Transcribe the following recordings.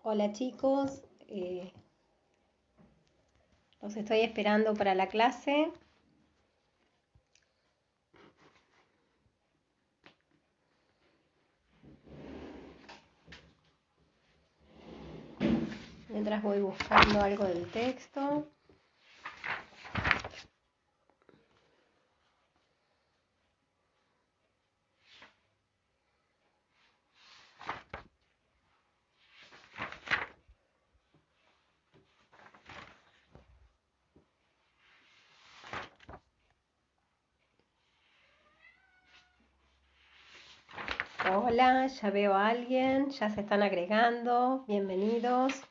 Hola chicos, los estoy esperando para la clase. Mientras voy buscando algo del texto. Hola, ya veo a alguien, ya se están agregando, bienvenidos.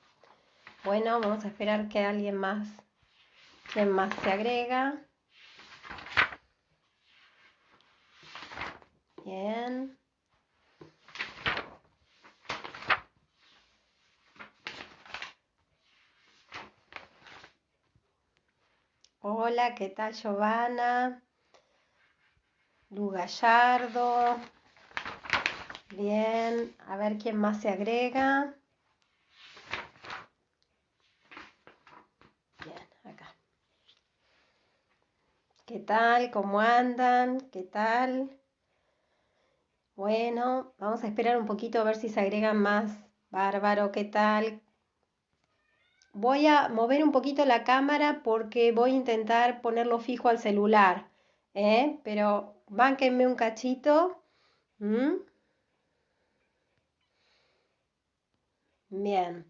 Bueno, vamos a esperar que alguien más, ¿quién más se agrega? Bien. Hola, ¿qué tal Giovanna? Lu Gallardo. Bien, a ver quién más se agrega. Bien, acá. ¿Qué tal? ¿Cómo andan? ¿Qué tal? Bueno, vamos a esperar un poquito a ver si se agregan más. Bárbaro, ¿qué tal? Voy a mover un poquito la cámara porque voy a intentar ponerlo fijo al celular, Pero bánquenme un cachito. ¿Mm? Bien.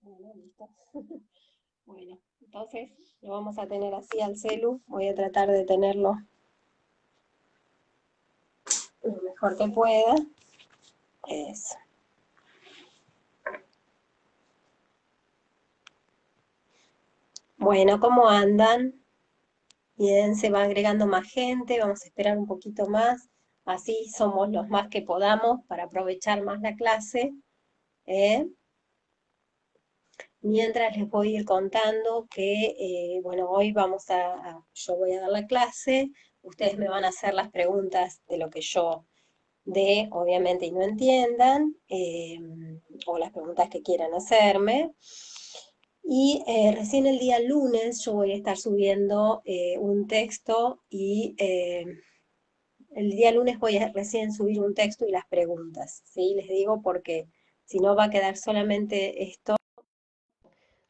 Bueno, listo. Bueno, entonces lo vamos a tener así al celu. Voy a tratar de tenerlo lo mejor que pueda. Eso. Bueno, ¿cómo andan? Bien, se va agregando más gente, vamos a esperar un poquito más, así somos los más que podamos para aprovechar más la clase, ¿eh? Mientras les voy a ir contando que, bueno, hoy yo voy a dar la clase, ustedes me van a hacer las preguntas de lo que yo dé, obviamente, y no entiendan, o las preguntas que quieran hacerme. Y recién el día lunes yo voy a estar subiendo un texto y el día lunes voy a recién subir un texto y las preguntas, ¿sí? Les digo porque si no va a quedar solamente esto.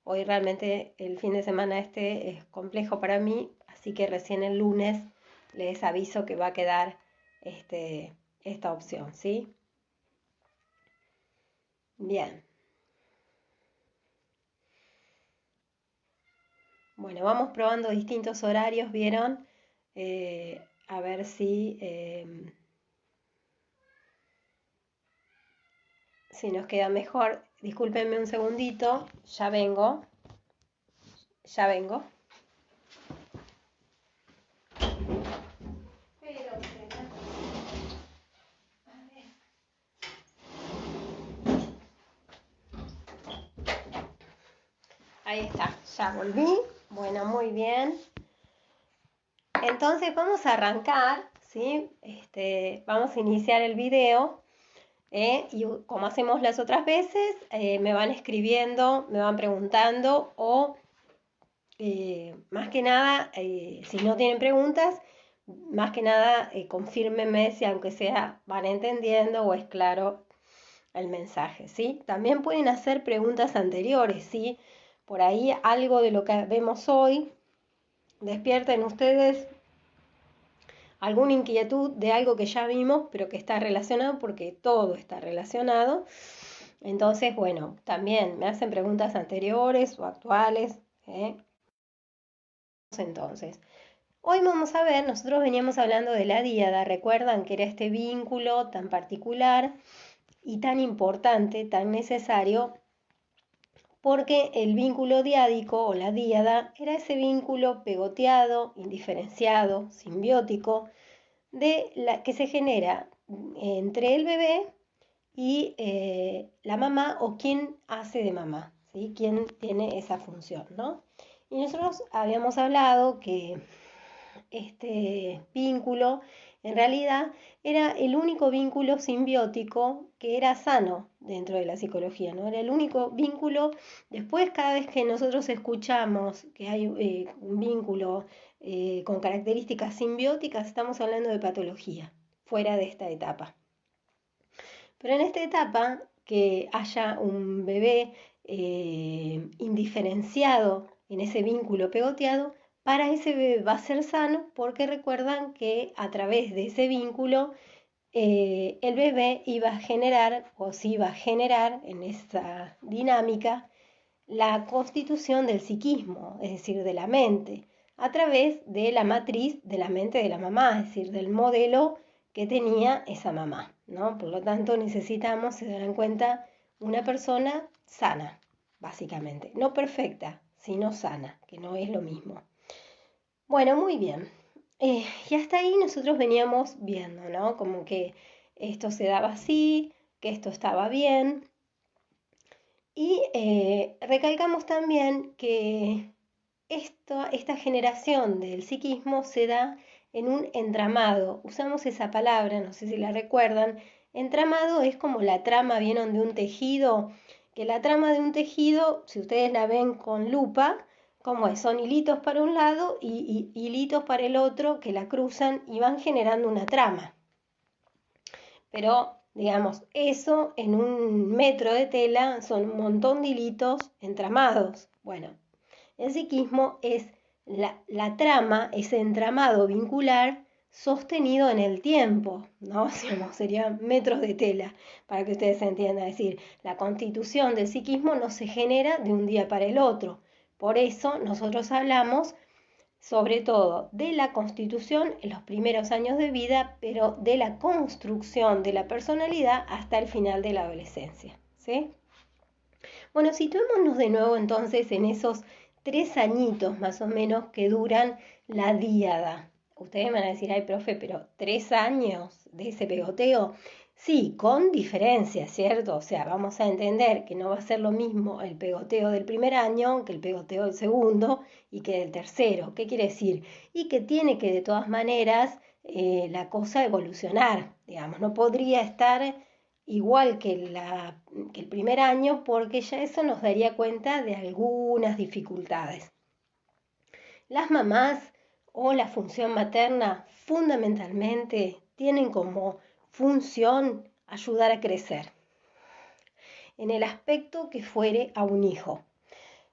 Hoy realmente el fin de semana este es complejo para mí, así que recién el lunes les aviso que va a quedar esta opción, ¿sí? Bien. Bueno, vamos probando distintos horarios, ¿vieron? A ver si nos queda mejor. Discúlpenme un segundito, ya vengo, ya vengo. Ahí está, ya volví. Bueno, muy bien. Entonces vamos a arrancar, ¿sí? Vamos a iniciar el video. Y como hacemos las otras veces, me van escribiendo, me van preguntando o más que nada, si no tienen preguntas, más que nada confírmenme si aunque sea van entendiendo o es claro el mensaje, ¿sí? También pueden hacer preguntas anteriores, ¿sí? Por ahí algo de lo que vemos hoy, despierten ustedes alguna inquietud de algo que ya vimos, pero que está relacionado porque todo está relacionado. Entonces, bueno, también me hacen preguntas anteriores o actuales. Entonces, hoy vamos a ver, nosotros veníamos hablando de la díada, recuerdan que era este vínculo tan particular y tan importante, tan necesario, porque el vínculo diádico o la díada era ese vínculo pegoteado, indiferenciado, simbiótico, que se genera entre el bebé y la mamá o quien hace de mamá, ¿sí? Quien tiene esa función, ¿no? Y nosotros habíamos hablado que este vínculo en realidad era el único vínculo simbiótico que era sano dentro de la psicología, ¿no? Era el único vínculo. Después, cada vez que nosotros escuchamos que hay un vínculo con características simbióticas, estamos hablando de patología, fuera de esta etapa. Pero en esta etapa, que haya un bebé indiferenciado en ese vínculo pegoteado, para ese bebé va a ser sano porque recuerdan que a través de ese vínculo el bebé iba a generar o se iba a generar en esa dinámica la constitución del psiquismo, es decir, de la mente, a través de la matriz de la mente de la mamá, es decir, del modelo que tenía esa mamá, ¿no? Por lo tanto, necesitamos, se darán cuenta, una persona sana, básicamente, no perfecta, sino sana, que no es lo mismo. Bueno, muy bien. Y hasta ahí nosotros veníamos viendo, ¿no? Como que esto se daba así, que esto estaba bien. Y recalcamos también que esta generación del psiquismo se da en un entramado. Usamos esa palabra, no sé si la recuerdan. Entramado es como la trama, ¿vieron? De un tejido, que la trama de un tejido, si ustedes la ven con lupa, como es, son hilitos para un lado y hilitos para el otro que la cruzan y van generando una trama. Pero, digamos, eso en un metro de tela son un montón de hilitos entramados. Bueno, el psiquismo es la trama, ese entramado vincular sostenido en el tiempo, ¿no? Serían metros de tela, para que ustedes entiendan. Es decir, la constitución del psiquismo no se genera de un día para el otro. Por eso nosotros hablamos sobre todo de la constitución en los primeros años de vida, pero de la construcción de la personalidad hasta el final de la adolescencia, ¿sí? Bueno, situémonos de nuevo entonces en esos 3 añitos más o menos que duran la díada. Ustedes me van a decir, ay, profe, pero 3 años de ese pegoteo. Sí, con diferencia, ¿cierto? O sea, vamos a entender que no va a ser lo mismo el pegoteo del primer año que el pegoteo del segundo y que del tercero. ¿Qué quiere decir? Y que tiene que de todas maneras la cosa evolucionar, digamos, no podría estar igual que el primer año porque ya eso nos daría cuenta de algunas dificultades. Las mamás o la función materna fundamentalmente tienen como función ayudar a crecer en el aspecto que fuere a un hijo,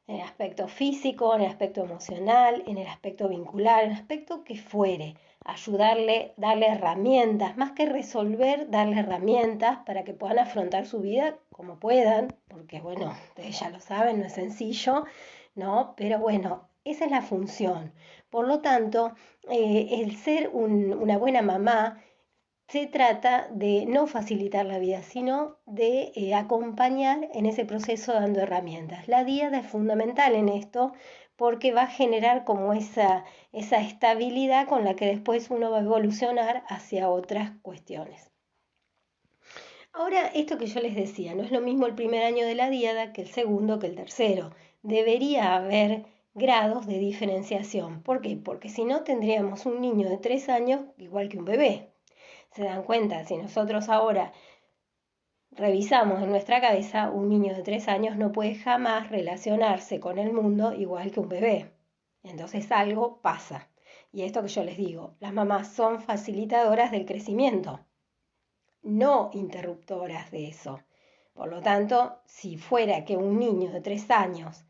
en el aspecto físico, en el aspecto emocional, en el aspecto vincular, en el aspecto que fuere, ayudarle, darle herramientas, más que resolver, darle herramientas para que puedan afrontar su vida como puedan, porque bueno, ustedes ya lo saben, no es sencillo, ¿no? Pero bueno, esa es la función. Por lo tanto, el ser una buena mamá se trata de no facilitar la vida, sino de acompañar en ese proceso dando herramientas. La diada es fundamental en esto porque va a generar como esa estabilidad con la que después uno va a evolucionar hacia otras cuestiones. Ahora, esto que yo les decía, no es lo mismo el primer año de la diada que el segundo que el tercero. Debería haber grados de diferenciación. ¿Por qué? Porque si no tendríamos un niño de 3 años igual que un bebé. Se dan cuenta, si nosotros ahora revisamos en nuestra cabeza, un niño de 3 años no puede jamás relacionarse con el mundo igual que un bebé. Entonces algo pasa. Y esto que yo les digo, las mamás son facilitadoras del crecimiento, no interruptoras de eso. Por lo tanto, si fuera que un niño de 3 años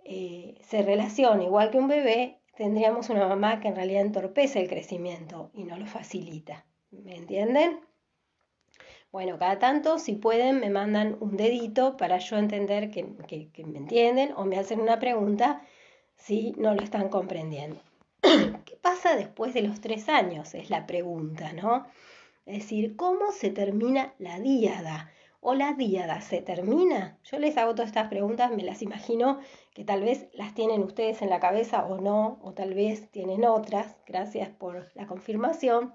se relaciona igual que un bebé, tendríamos una mamá que en realidad entorpece el crecimiento y no lo facilita. ¿Me entienden? Bueno, cada tanto, si pueden, me mandan un dedito para yo entender que me entienden o me hacen una pregunta si no lo están comprendiendo. ¿Qué pasa después de los 3 años? Es la pregunta, ¿no? Es decir, ¿cómo se termina la díada? ¿O la díada se termina? Yo les hago todas estas preguntas, me las imagino que tal vez las tienen ustedes en la cabeza o no, o tal vez tienen otras. Gracias por la confirmación.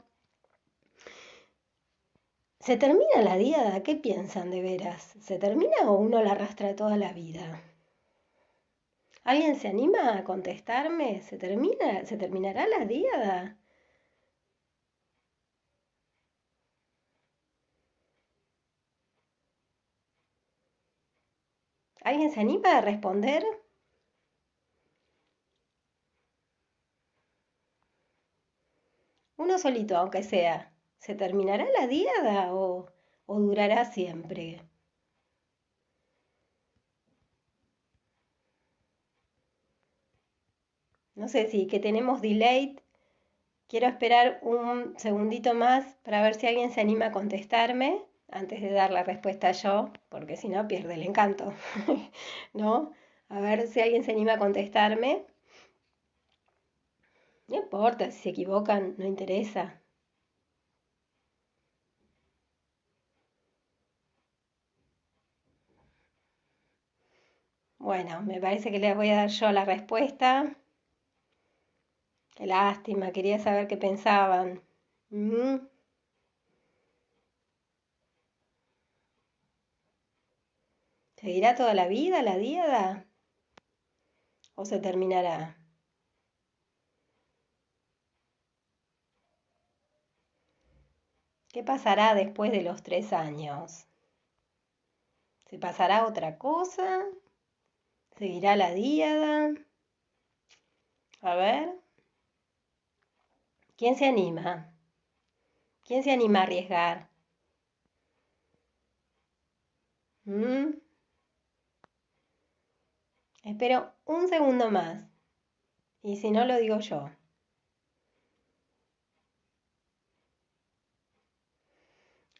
¿Se termina la díada? ¿Qué piensan de veras? ¿Se termina o uno la arrastra toda la vida? ¿Alguien se anima a contestarme? ¿Se terminará la diada? ¿Alguien se anima a responder? Uno solito, aunque sea. ¿Se terminará la diada o durará siempre? No sé si que tenemos delay. Quiero esperar un segundito más para ver si alguien se anima a contestarme antes de dar la respuesta yo, porque si no pierde el encanto, ¿no? A ver si alguien se anima a contestarme. No importa si se equivocan, no interesa. Bueno, me parece que les voy a dar yo la respuesta. Qué lástima, quería saber qué pensaban. Mm, ¿Seguirá toda la vida la diada o se terminará? ¿Qué pasará después de los 3 años? ¿Se pasará otra cosa? ¿Seguirá la diada? A ver, ¿quién se anima? ¿Quién se anima a arriesgar? ¿Mm? Espero un segundo más. Y si no, lo digo yo.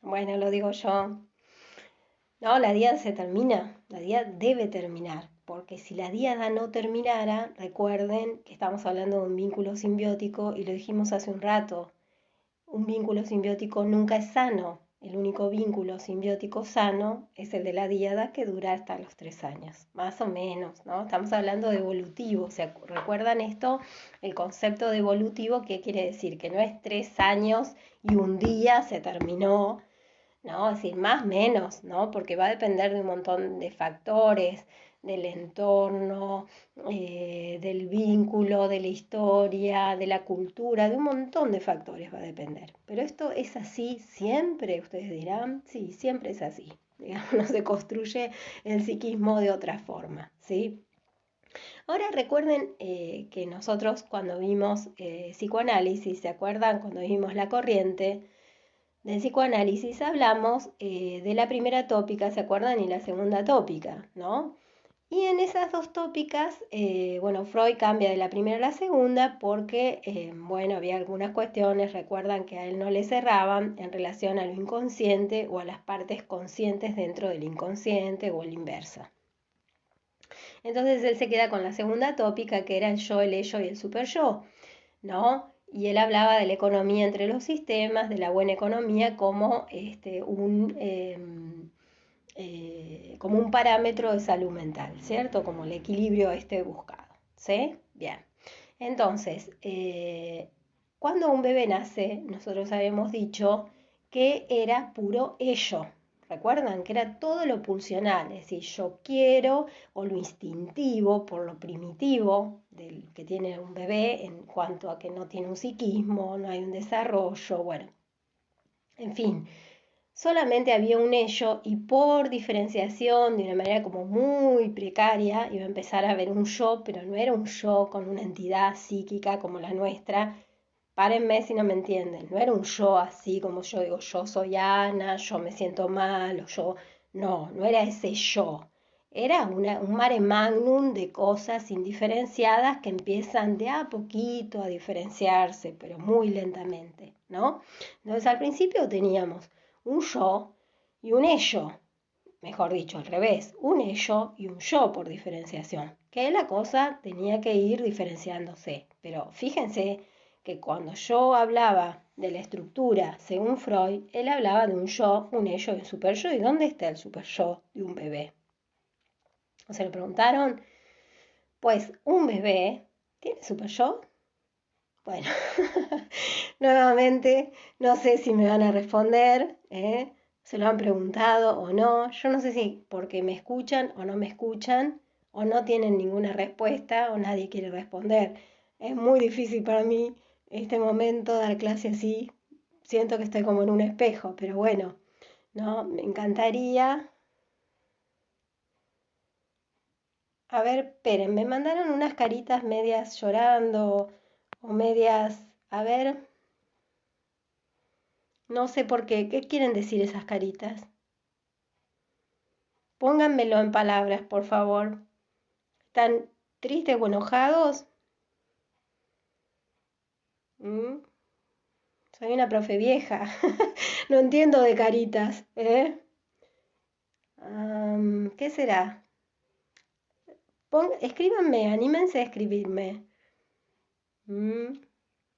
Bueno, lo digo yo. No, la diada se termina. La diada debe terminar. Porque si la diada no terminara, recuerden que estamos hablando de un vínculo simbiótico y lo dijimos hace un rato. Un vínculo simbiótico nunca es sano. El único vínculo simbiótico sano es el de la díada que dura hasta los 3 años, más o menos, ¿no? Estamos hablando de evolutivo, o sea, ¿recuerdan esto? El concepto de evolutivo, ¿qué quiere decir? Que no es 3 años y un día se terminó, ¿no? Es decir, más o menos, ¿no? Porque va a depender de un montón de factores, del entorno, del vínculo, de la historia, de la cultura, de un montón de factores va a depender. Pero esto es así siempre, ustedes dirán, sí, siempre es así. Digamos, no se construye el psiquismo de otra forma, ¿sí? Ahora recuerden que nosotros cuando vimos psicoanálisis, ¿se acuerdan? Cuando vimos la corriente, del psicoanálisis hablamos de la primera tópica, ¿se acuerdan? Y la segunda tópica, ¿no? Y en esas dos tópicas, bueno, Freud cambia de la primera a la segunda porque, bueno, había algunas cuestiones, recuerdan que a él no le cerraban en relación a lo inconsciente o a las partes conscientes dentro del inconsciente o el inversa. Entonces él se queda con la segunda tópica que era el yo, el ello y el super yo, ¿no? Y él hablaba de la economía entre los sistemas, de la buena economía como, como un parámetro de salud mental, ¿cierto? Como el equilibrio buscado, ¿sí? Bien. Entonces, cuando un bebé nace, nosotros habíamos dicho que era puro ello. ¿Recuerdan? Que era todo lo pulsional, es decir, yo quiero, o lo instintivo, por lo primitivo del que tiene un bebé en cuanto a que no tiene un psiquismo, no hay un desarrollo, bueno, en fin, solamente había un ello y por diferenciación, de una manera como muy precaria, iba a empezar a haber un yo, pero no era un yo con una entidad psíquica como la nuestra. Párenme si no me entienden, no era un yo así como yo digo, yo soy Ana, yo me siento mal, o yo, no, no era ese yo. Era un mare magnum de cosas indiferenciadas que empiezan de a poquito a diferenciarse, pero muy lentamente, ¿no? Entonces al principio teníamos un yo y un ello, mejor dicho, al revés, un ello y un yo por diferenciación, que la cosa tenía que ir diferenciándose. Pero fíjense que cuando yo hablaba de la estructura según Freud, él hablaba de un yo, un ello y un super yo. ¿Y dónde está el super yo de un bebé? ¿O se lo preguntaron? Pues un bebé tiene super yo. Bueno, nuevamente, no sé si me van a responder, ¿eh? Se lo han preguntado o no. Yo no sé si porque me escuchan o no me escuchan o no tienen ninguna respuesta o nadie quiere responder. Es muy difícil para mí este momento dar clase así. Siento que estoy como en un espejo, pero bueno, ¿no? Me encantaría. A ver, esperen, me mandaron unas caritas medias llorando o medias. A ver, no sé por qué. ¿Qué quieren decir esas caritas? Pónganmelo en palabras, por favor. ¿Están tristes o enojados? ¿Mm? Soy una profe vieja. No entiendo de caritas, ¿eh? ¿Qué será? Escríbanme, anímense a escribirme.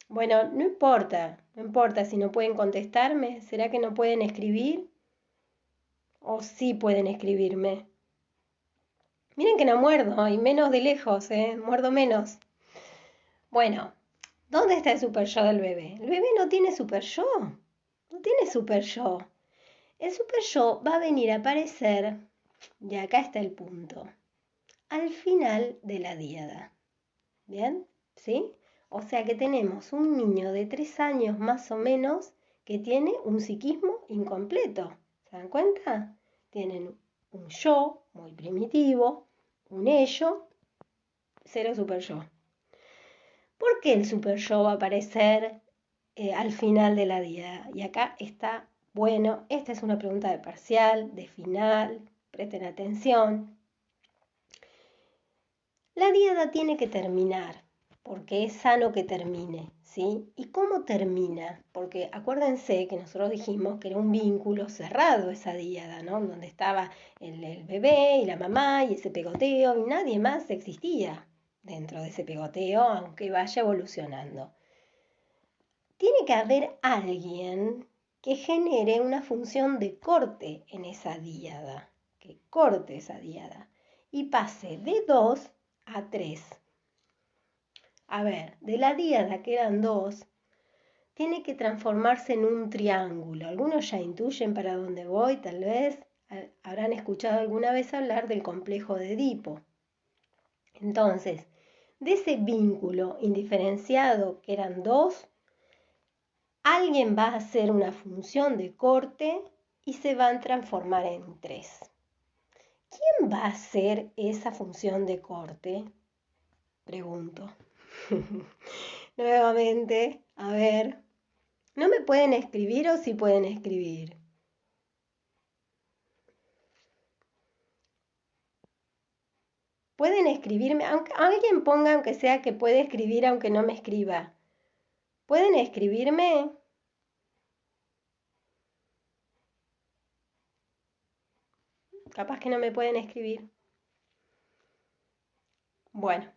Bueno, no importa si no pueden contestarme. ¿Será que no pueden escribir? ¿O sí pueden escribirme? Miren que no muerdo, y menos de lejos, muerdo menos. Bueno, ¿dónde está el super yo del bebé? El bebé no tiene super yo, no tiene super yo. El super yo va a venir a aparecer, y acá está el punto, al final de la díada. ¿Bien? ¿Sí? O sea que tenemos un niño de 3 años más o menos que tiene un psiquismo incompleto. ¿Se dan cuenta? Tienen un yo muy primitivo, un ello, cero super yo. ¿Por qué el super yo va a aparecer al final de la díada? Y acá está, bueno, esta es una pregunta de parcial, de final, presten atención. La díada tiene que terminar, porque es sano que termine, ¿sí? ¿Y cómo termina? Porque acuérdense que nosotros dijimos que era un vínculo cerrado esa díada, ¿no? Donde estaba el bebé y la mamá y ese pegoteo y nadie más existía dentro de ese pegoteo, aunque vaya evolucionando. Tiene que haber alguien que genere una función de corte en esa díada, que corte esa díada y pase de 2 a 3. A ver, de la díada que eran 2, tiene que transformarse en un triángulo. Algunos ya intuyen para dónde voy, tal vez habrán escuchado alguna vez hablar del complejo de Edipo. Entonces, de ese vínculo indiferenciado que eran 2, alguien va a hacer una función de corte y se van a transformar en 3. ¿Quién va a hacer esa función de corte? Pregunto. Nuevamente, a ver. ¿No me pueden escribir o sí pueden escribir? Pueden escribirme, aunque alguien ponga aunque sea que puede escribir aunque no me escriba. ¿Pueden escribirme? Capaz que no me pueden escribir. Bueno,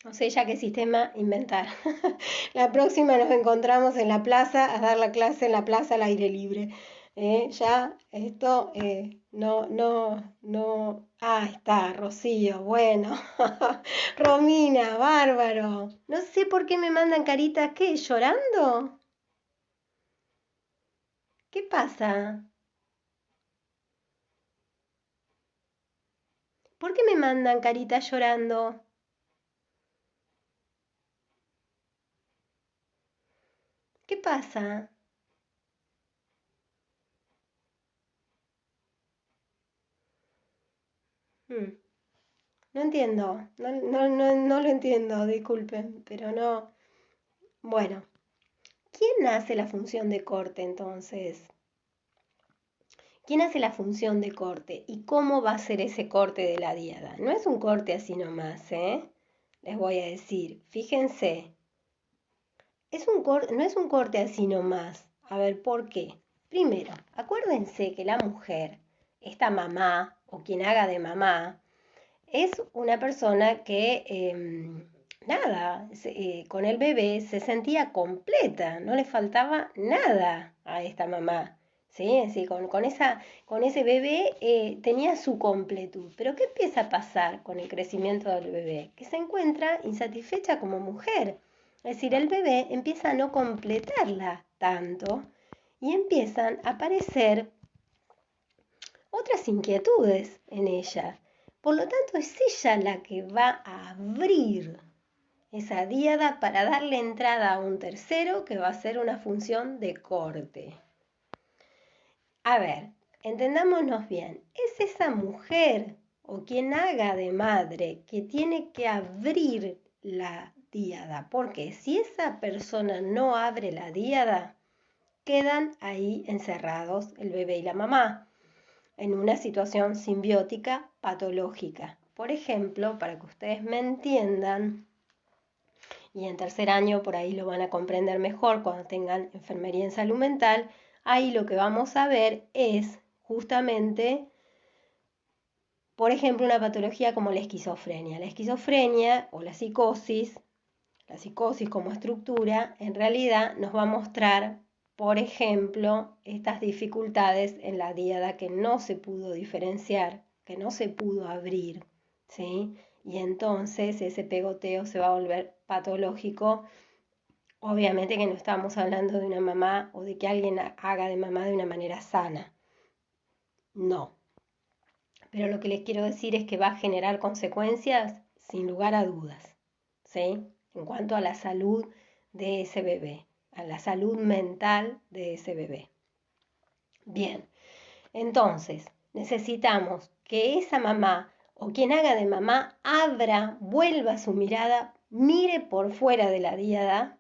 no sé ya qué sistema inventar. La próxima nos encontramos en la plaza a dar la clase en la plaza al aire libre. Ya esto no. Ah, está, Rocío, bueno. Romina, bárbaro. No sé por qué me mandan caritas, ¿qué? ¿Llorando? ¿Qué pasa? ¿Por qué me mandan caritas llorando? ¿Qué pasa? No entiendo, no lo entiendo, disculpen, pero no. Bueno, ¿quién hace la función de corte entonces? ¿Quién hace la función de corte? ¿Y cómo va a ser ese corte de la díada? No es un corte así nomás, ¿eh? Les voy a decir, fíjense, no es un corte así nomás. A ver, ¿por qué? Primero, acuérdense que la mujer, esta mamá o quien haga de mamá, es una persona que, nada, con el bebé se sentía completa, no le faltaba nada a esta mamá. ¿Sí? Sí, con ese bebé tenía su completud. Pero ¿qué empieza a pasar con el crecimiento del bebé? Que se encuentra insatisfecha como mujer. Es decir, el bebé empieza a no completarla tanto y empiezan a aparecer otras inquietudes en ella. Por lo tanto, es ella la que va a abrir esa díada para darle entrada a un tercero que va a ser una función de corte. A ver, entendámonos bien, es esa mujer o quien haga de madre que tiene que abrir la díada, porque si esa persona no abre la díada, quedan ahí encerrados el bebé y la mamá en una situación simbiótica patológica. Por ejemplo, para que ustedes me entiendan, y en tercer año por ahí lo van a comprender mejor cuando tengan enfermería en salud mental, ahí lo que vamos a ver es justamente, por ejemplo, una patología como la esquizofrenia. La esquizofrenia o la psicosis como estructura, en realidad nos va a mostrar, por ejemplo, estas dificultades en la díada que no se pudo diferenciar, que no se pudo abrir, ¿sí? Y entonces ese pegoteo se va a volver patológico. Obviamente que no estamos hablando de una mamá o de que alguien haga de mamá de una manera sana. No. Pero lo que les quiero decir es que va a generar consecuencias sin lugar a dudas, ¿sí? En cuanto a la salud de ese bebé, a la salud mental de ese bebé. Bien, entonces necesitamos que esa mamá o quien haga de mamá abra, vuelva su mirada, mire por fuera de la díada,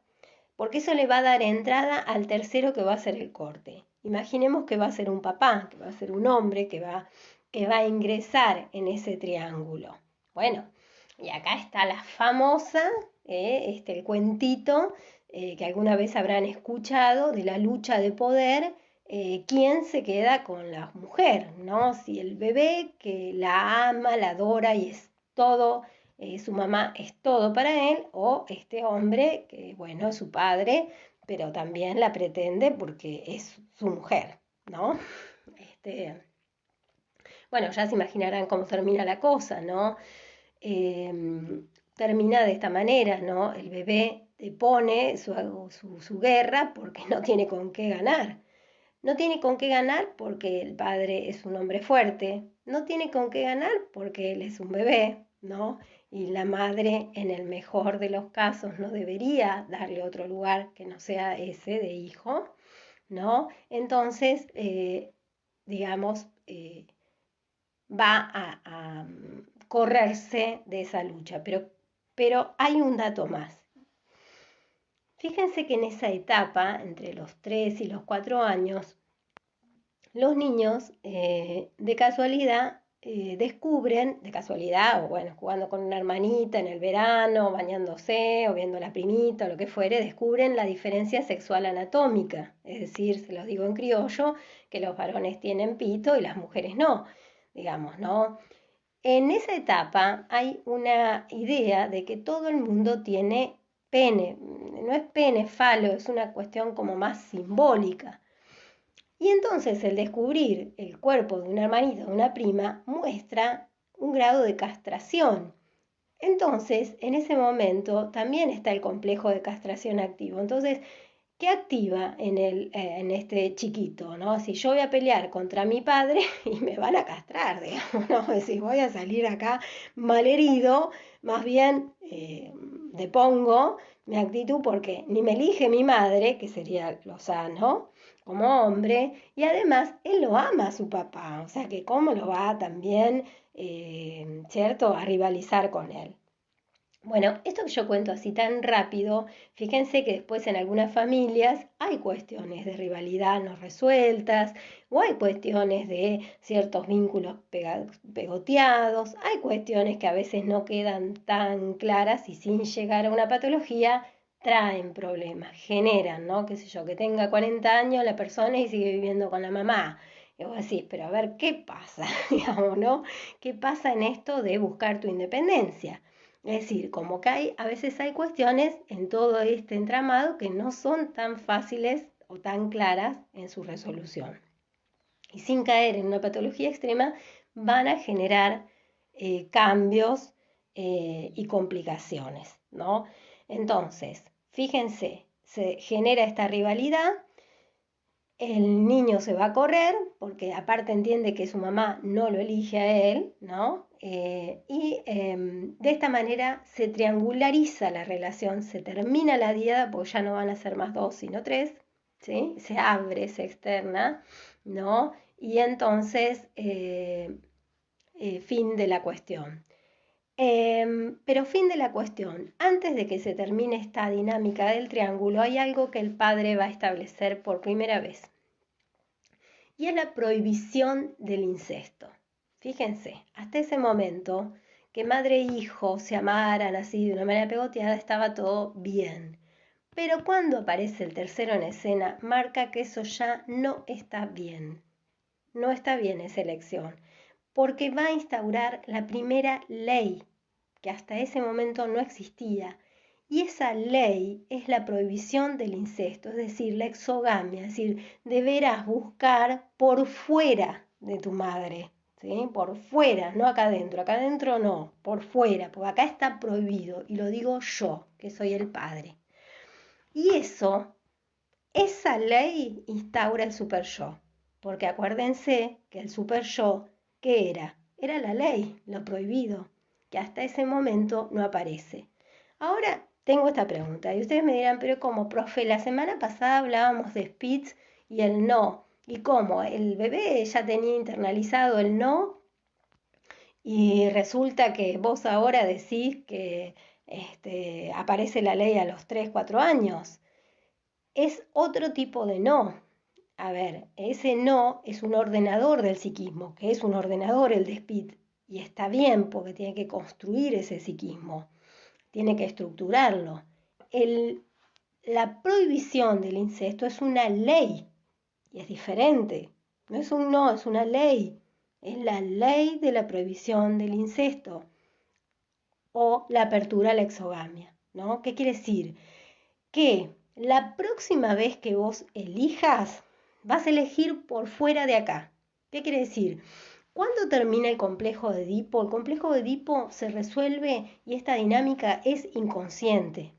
porque eso le va a dar entrada al tercero que va a hacer el corte. Imaginemos que va a ser un papá, que va a ser un hombre que va a ingresar en ese triángulo. Bueno, y acá está la famosa, el cuentito que alguna vez habrán escuchado de la lucha de poder, quién se queda con la mujer, ¿no? Si el bebé que la ama, la adora y es todo, su mamá es todo para él, o este hombre que, bueno, es su padre, pero también la pretende porque es su mujer, ¿no? Bueno, ya se imaginarán cómo termina la cosa, ¿no? Termina de esta manera, ¿no? El bebé pone su guerra porque no tiene con qué ganar. No tiene con qué ganar porque el padre es un hombre fuerte. No tiene con qué ganar porque él es un bebé, ¿no? Y la madre, en el mejor de los casos, no debería darle otro lugar que no sea ese de hijo, ¿no? Entonces, digamos, va a correrse de esa lucha. Pero hay un dato más. Fíjense que en esa etapa, entre los 3 y los 4 años, los niños de casualidad descubren, de casualidad, o bueno, jugando con una hermanita en el verano, bañándose, o viendo a la primita, o lo que fuere, descubren la diferencia sexual anatómica. Es decir, se los digo en criollo, que los varones tienen pito y las mujeres no, digamos, ¿no? En esa etapa hay una idea de que todo el mundo tiene pene. No es pene, falo, es una cuestión como más simbólica. Y entonces el descubrir el cuerpo de una hermanita o de una prima muestra un grado de castración. Entonces, en ese momento también está el complejo de castración activo. Entonces, ¿qué activa en este chiquito? ¿No? Si yo voy a pelear contra mi padre y me van a castrar, digamos, ¿no? Si voy a salir acá malherido, más bien depongo mi actitud porque ni me elige mi madre, que sería lo sano, como hombre, y además él lo ama a su papá, o sea que cómo lo va también, ¿cierto?, a rivalizar con él. Bueno, esto que yo cuento así tan rápido, fíjense que después en algunas familias hay cuestiones de rivalidad no resueltas, o hay cuestiones de ciertos vínculos pegoteados, hay cuestiones que a veces no quedan tan claras y sin llegar a una patología traen problemas, generan, ¿no? Qué sé yo, que tenga 40 años la persona y sigue viviendo con la mamá. Y vos decís, pero a ver, ¿qué pasa? Digamos, ¿no? ¿Qué pasa en esto de buscar tu independencia? Es decir, como que a veces hay cuestiones en todo este entramado que no son tan fáciles o tan claras en su resolución. Y sin caer en una patología extrema, van a generar cambios y complicaciones, ¿no? Entonces, fíjense, se genera esta rivalidad, el niño se va a correr, porque aparte entiende que su mamá no lo elige a él, ¿no? De esta manera se triangulariza la relación, se termina la diada, porque ya no van a ser más 2, sino 3, ¿sí? Se abre, se externa, ¿no? Y entonces, fin de la cuestión. Pero fin de la cuestión, antes de que se termine esta dinámica del triángulo, hay algo que el padre va a establecer por primera vez, y es la prohibición del incesto. Fíjense, hasta ese momento, que madre e hijo se amaran así de una manera pegoteada, estaba todo bien. Pero cuando aparece el tercero en escena, marca que eso ya no está bien. No está bien esa elección, porque va a instaurar la primera ley, que hasta ese momento no existía. Y esa ley es la prohibición del incesto, es decir, la exogamia, es decir, deberás buscar por fuera de tu madre, ¿sí? Por fuera, no acá adentro no, por fuera, porque acá está prohibido, y lo digo yo, que soy el padre. Y esa ley instaura el super yo, porque acuérdense que el super yo, ¿qué era? Era la ley, lo prohibido, que hasta ese momento no aparece. Ahora tengo esta pregunta y ustedes me dirán, pero ¿cómo, profe? La semana pasada hablábamos de Spitz y el no. ¿Y cómo? El bebé ya tenía internalizado el no y resulta que vos ahora decís que aparece la ley a los 3, 4 años. Es otro tipo de no. A ver, ese no es un ordenador del psiquismo, que es un ordenador el de Spitz, y está bien porque tiene que construir ese psiquismo, tiene que estructurarlo. La prohibición del incesto es una ley, y es diferente. No es un no, es una ley. Es la ley de la prohibición del incesto o la apertura a la exogamia, ¿no? ¿Qué quiere decir? Que la próxima vez que vos elijas, vas a elegir por fuera de acá. ¿Qué quiere decir? ¿Cuándo termina el complejo de Edipo? El complejo de Edipo se resuelve y esta dinámica es inconsciente.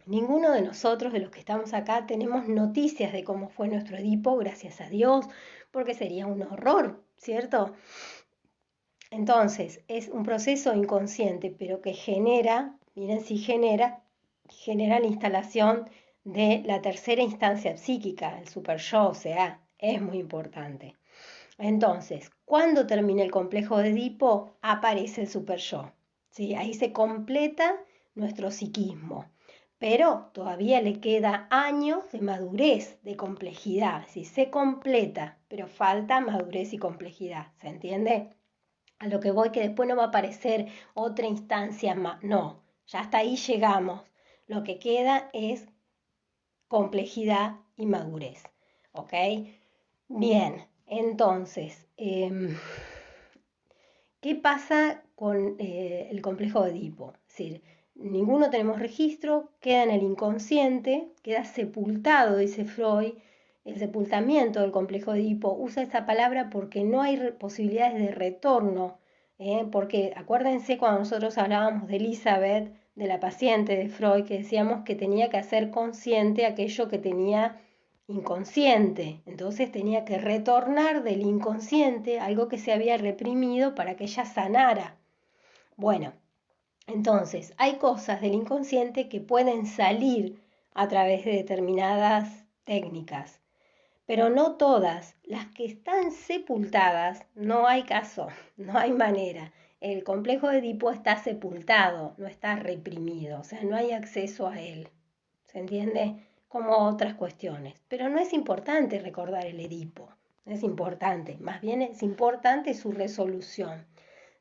Ninguno de nosotros, de los que estamos acá, tenemos noticias de cómo fue nuestro Edipo, gracias a Dios, porque sería un horror, ¿cierto? Entonces, es un proceso inconsciente, pero que genera, miren si genera la instalación de la tercera instancia psíquica, el super yo, o sea, es muy importante. Entonces, cuando termina el complejo de Edipo, aparece el super yo. ¿Sí? Ahí se completa nuestro psiquismo, pero todavía le queda años de madurez, de complejidad. ¿Sí? Se completa, pero falta madurez y complejidad. ¿Se entiende? A lo que voy, que después no va a aparecer otra instancia más. No, ya hasta ahí llegamos. Lo que queda es complejidad y madurez. ¿Ok? Bien, entonces, ¿qué pasa con el complejo de Edipo? Es decir, ninguno tenemos registro, queda en el inconsciente, queda sepultado, dice Freud. El sepultamiento del complejo de Edipo usa esa palabra porque no hay posibilidades de retorno. Porque acuérdense cuando nosotros hablábamos de Elizabeth, de la paciente de Freud, que decíamos que tenía que hacer consciente aquello que tenía inconsciente. Entonces tenía que retornar del inconsciente algo que se había reprimido para que ella sanara. Bueno, entonces hay cosas del inconsciente que pueden salir a través de determinadas técnicas, pero no todas. Las que están sepultadas, no hay caso, no hay manera. El complejo de Edipo está sepultado, no está reprimido, o sea, no hay acceso a él. ¿Se entiende? Como otras cuestiones. Pero no es importante recordar el Edipo, no es importante, más bien es importante su resolución.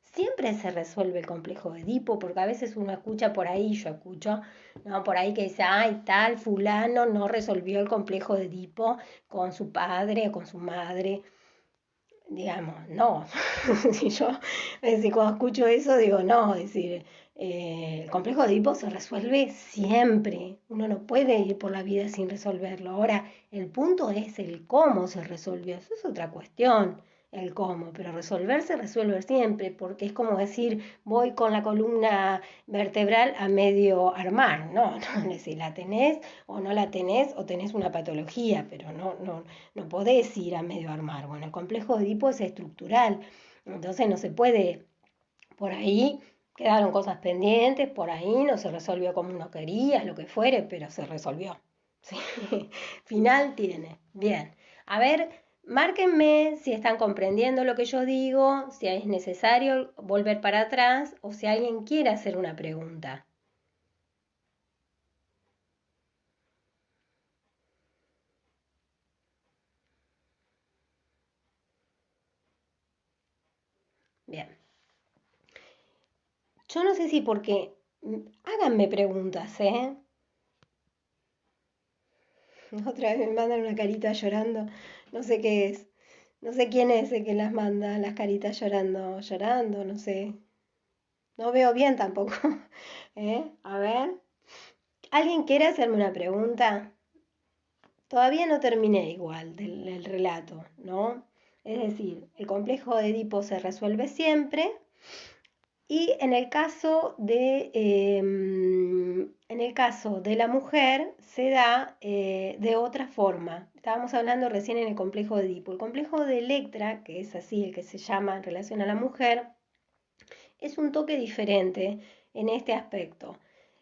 Siempre se resuelve el complejo de Edipo, porque a veces uno escucha por ahí, yo escucho, ¿no? Por ahí que dice, ay, tal fulano no resolvió el complejo de Edipo con su padre o con su madre. Digamos, no. Si yo, es decir, cuando escucho eso digo, no, es decir, el complejo de Edipo se resuelve siempre. Uno no puede ir por la vida sin resolverlo. Ahora, el punto es el cómo se resolvió. Eso es otra cuestión, el cómo. Pero resolver se resuelve siempre, porque es como decir, voy con la columna vertebral a medio armar. No, no, es decir, la tenés o no la tenés o tenés una patología, pero no podés ir a medio armar. Bueno, el complejo de Edipo es estructural, entonces no se puede Por ahí quedaron cosas pendientes, por ahí no se resolvió como uno quería, lo que fuere, pero se resolvió. ¿Sí? Final tiene. Bien. A ver, márquenme si están comprendiendo lo que yo digo, si es necesario volver para atrás o si alguien quiere hacer una pregunta. Bien. Yo no sé si porque... Háganme preguntas, ¿eh? Otra vez me mandan una carita llorando. No sé qué es. No sé quién es el que las manda, las caritas llorando, llorando, no sé. No veo bien tampoco. A ver. ¿Alguien quiere hacerme una pregunta? Todavía no terminé igual del relato, ¿no? Es decir, el complejo de Edipo se resuelve siempre y en el caso de la mujer se da de otra forma. Estábamos hablando recién en el complejo de Edipo. El complejo de Electra, que es así el que se llama en relación a la mujer, es un toque diferente en este aspecto.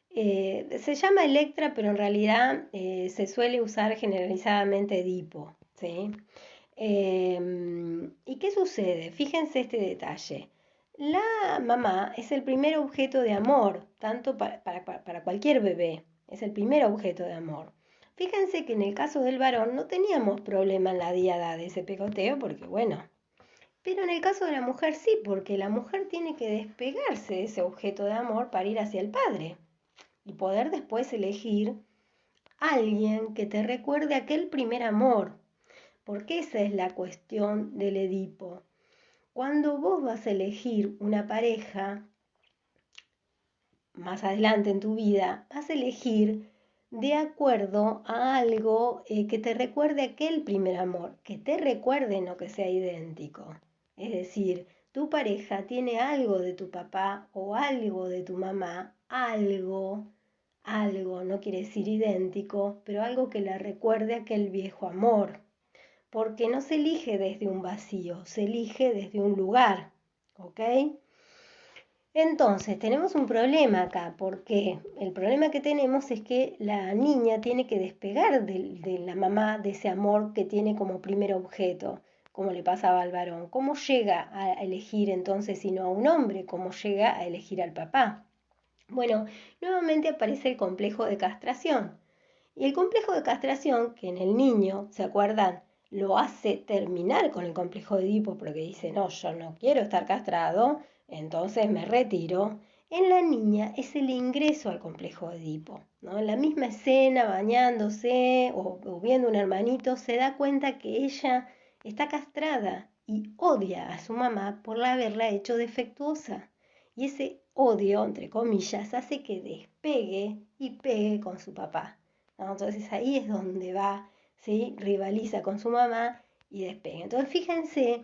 Se llama Electra, pero en realidad se suele usar generalizadamente Edipo, ¿sí? ¿Y qué sucede? Fíjense este detalle. La mamá es el primer objeto de amor, tanto para cualquier bebé, es el primer objeto de amor. Fíjense que en el caso del varón no teníamos problema en la diada de ese pegoteo, porque bueno, pero en el caso de la mujer sí, porque la mujer tiene que despegarse de ese objeto de amor para ir hacia el padre y poder después elegir a alguien que te recuerde aquel primer amor, porque esa es la cuestión del Edipo. Cuando vos vas a elegir una pareja, más adelante en tu vida, vas a elegir de acuerdo a algo que te recuerde aquel primer amor, que te recuerde, no que sea idéntico. Es decir, tu pareja tiene algo de tu papá o algo de tu mamá, algo, no quiere decir idéntico, pero algo que le recuerde aquel viejo amor, porque no se elige desde un vacío, se elige desde un lugar, ¿ok? Entonces, tenemos un problema acá, porque el problema que tenemos es que la niña tiene que despegar de la mamá, de ese amor que tiene como primer objeto, como le pasaba al varón. ¿Cómo llega a elegir entonces, si no a un hombre? ¿Cómo llega a elegir al papá? Bueno, nuevamente aparece el complejo de castración. Y el complejo de castración, que en el niño, ¿se acuerdan? Lo hace terminar con el complejo de Edipo porque dice, no, yo no quiero estar castrado, entonces me retiro. En la niña es el ingreso al complejo de Edipo, ¿no? En la misma escena, bañándose o viendo un hermanito, se da cuenta que ella está castrada y odia a su mamá por haberla hecho defectuosa. Y ese odio, entre comillas, hace que despegue y pegue con su papá, ¿no? Entonces ahí es donde va, ¿sí? Rivaliza con su mamá y despega. Entonces fíjense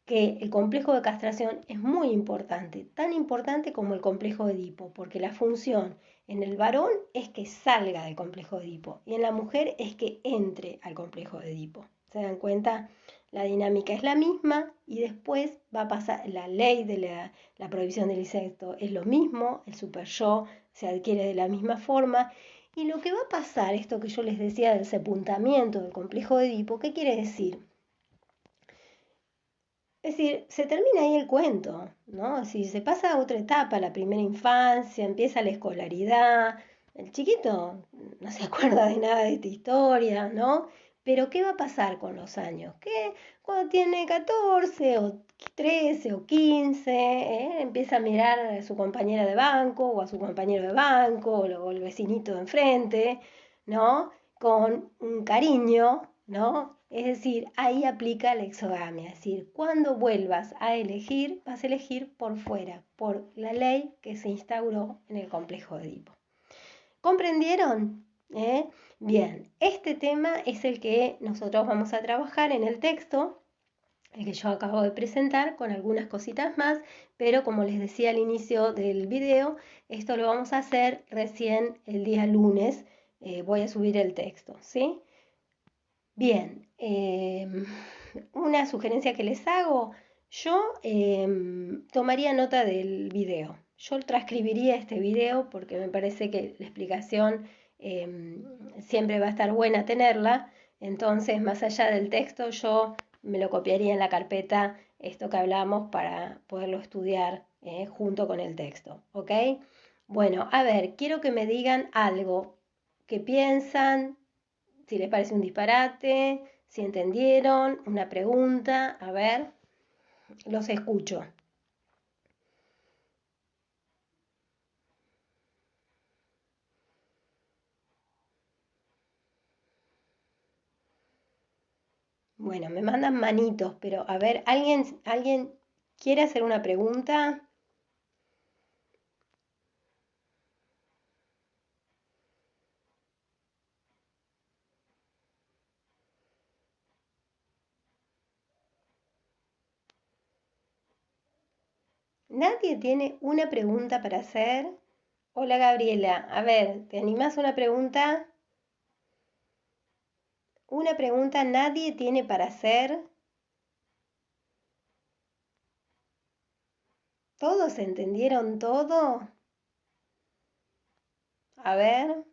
que el complejo de castración es muy importante, tan importante como el complejo de Edipo, porque la función en el varón es que salga del complejo de Edipo y en la mujer es que entre al complejo de Edipo. ¿Se dan cuenta? La dinámica es la misma y después va a pasar la ley de la prohibición del incesto, es lo mismo, el super yo se adquiere de la misma forma. Y lo que va a pasar, esto que yo les decía del sepultamiento del complejo de Edipo, ¿qué quiere decir? Es decir, se termina ahí el cuento, ¿no? Si se pasa a otra etapa, la primera infancia, empieza la escolaridad, el chiquito no se acuerda de nada de esta historia, ¿no? Pero ¿qué va a pasar con los años? Que cuando tiene 14 o 13 o 15, empieza a mirar a su compañera de banco o a su compañero de banco o el vecinito de enfrente, ¿no? Con un cariño, ¿no? Es decir, ahí aplica la exogamia, es decir, cuando vuelvas a elegir, vas a elegir por fuera, por la ley que se instauró en el complejo de Edipo. ¿Comprendieron? Bien, este tema es el que nosotros vamos a trabajar en el texto, el que yo acabo de presentar con algunas cositas más, pero como les decía al inicio del video, esto lo vamos a hacer recién el día lunes, voy a subir el texto, ¿sí? Bien, una sugerencia que les hago, Yo tomaría nota del video. Yo transcribiría este video porque me parece que la explicación siempre va a estar buena tenerla. Entonces, más allá del texto, yo me lo copiaría en la carpeta, esto que hablamos, para poderlo estudiar junto con el texto. ¿Ok? Bueno, a ver, quiero que me digan algo que piensan, si les parece un disparate, si entendieron, una pregunta, a ver. Los escucho. Bueno, me mandan manitos, pero a ver, ¿alguien quiere hacer una pregunta? ¿Nadie tiene una pregunta para hacer? Hola Gabriela, a ver, ¿te animás a una pregunta? Una pregunta nadie tiene para hacer. ¿Todos entendieron todo? A ver,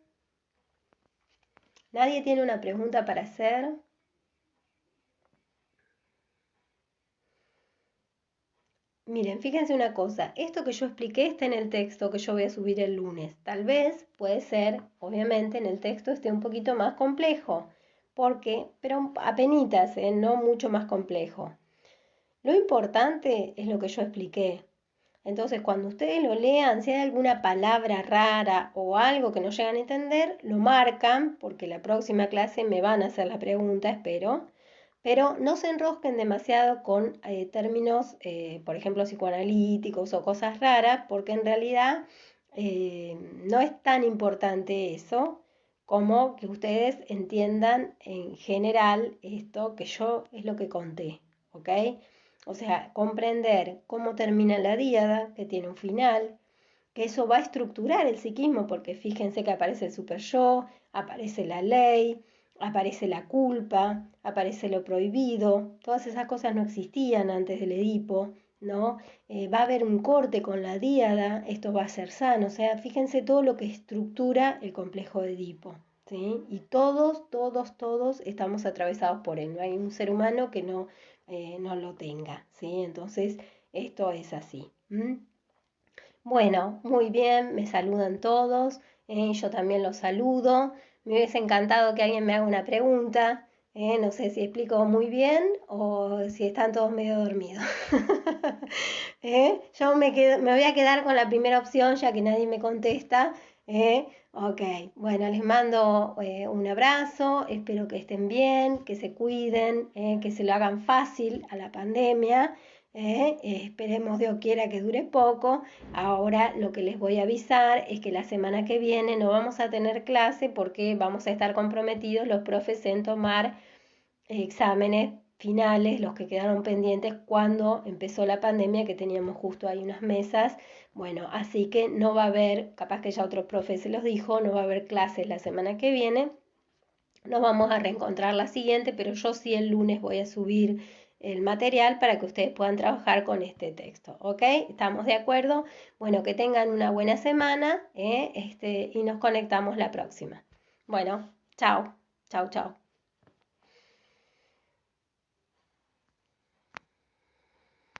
¿nadie tiene una pregunta para hacer? Miren, fíjense una cosa, esto que yo expliqué está en el texto que yo voy a subir el lunes. Tal vez puede ser, obviamente, en el texto esté un poquito más complejo, porque, pero apenitas, no mucho más complejo. Lo importante es lo que yo expliqué. Entonces, cuando ustedes lo lean, si hay alguna palabra rara o algo que no llegan a entender, lo marcan, porque la próxima clase me van a hacer la pregunta, espero. Pero no se enrosquen demasiado con términos, por ejemplo, psicoanalíticos o cosas raras, porque en realidad no es tan importante eso como que ustedes entiendan en general esto que yo es lo que conté, ¿ok? O sea, comprender cómo termina la díada, que tiene un final, que eso va a estructurar el psiquismo, porque fíjense que aparece el super yo, aparece la ley, aparece la culpa, aparece lo prohibido, todas esas cosas no existían antes del Edipo, ¿no? Va a haber un corte con la díada, esto va a ser sano, o sea, fíjense todo lo que estructura el complejo de Edipo, ¿sí? Y todos estamos atravesados por él, no hay un ser humano que no lo tenga, ¿sí? Entonces, esto es así. Bueno, muy bien, me saludan todos, yo también los saludo. Me hubiese encantado que alguien me haga una pregunta, no sé si explico muy bien o si están todos medio dormidos. Yo me voy a quedar con la primera opción ya que nadie me contesta. Ok, bueno, les mando un abrazo, espero que estén bien, que se cuiden, que se lo hagan fácil a la pandemia. Esperemos Dios quiera que dure poco. Ahora lo que les voy a avisar es que la semana que viene no vamos a tener clase porque vamos a estar comprometidos los profes en tomar exámenes finales, los que quedaron pendientes cuando empezó la pandemia, que teníamos justo ahí unas mesas. Bueno, así que no va a haber, capaz que ya otros profes se los dijo, no va a haber clases la semana que viene. Nos vamos a reencontrar la siguiente, pero yo sí el lunes voy a subir el material para que ustedes puedan trabajar con este texto, ¿ok? ¿Estamos de acuerdo? Bueno, que tengan una buena semana y nos conectamos la próxima. Bueno, chao, chao, chao.